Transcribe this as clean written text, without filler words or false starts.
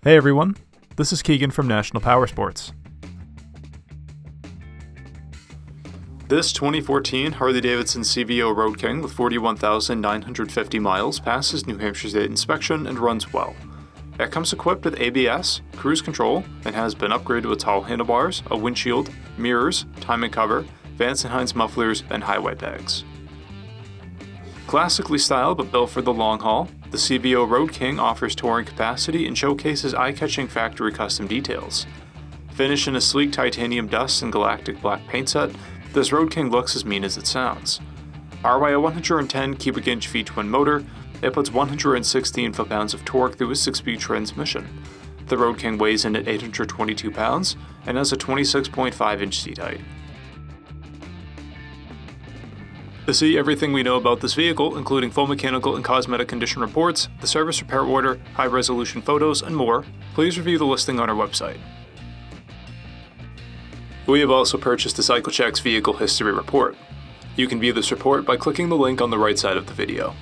Hey everyone, this is Keegan from National Powersports. This 2014 Harley-Davidson CVO Road King with 41,950 miles passes New Hampshire State inspection and runs well. It comes equipped with ABS, cruise control, and has been upgraded with tall handlebars, a windshield, mirrors, timing cover, Vance & Hines mufflers, and highway bags. Classically styled but built for the long haul, the CVO Road King offers touring capacity and showcases eye-catching factory custom details. Finished in a sleek titanium dust and galactic black paint set, this Road King looks as mean as it sounds. Powered by a 110 cubic inch V-twin motor, it puts 116 foot-pounds of torque through a 6-speed transmission. The Road King weighs in at 822 pounds and has a 26.5 inch seat height. To see everything we know about this vehicle, including full mechanical and cosmetic condition reports, the service repair order, high-resolution photos, and more, please review the listing on our website. We have also purchased the CycleCheck's Vehicle History Report. You can view this report by clicking the link on the right side of the video.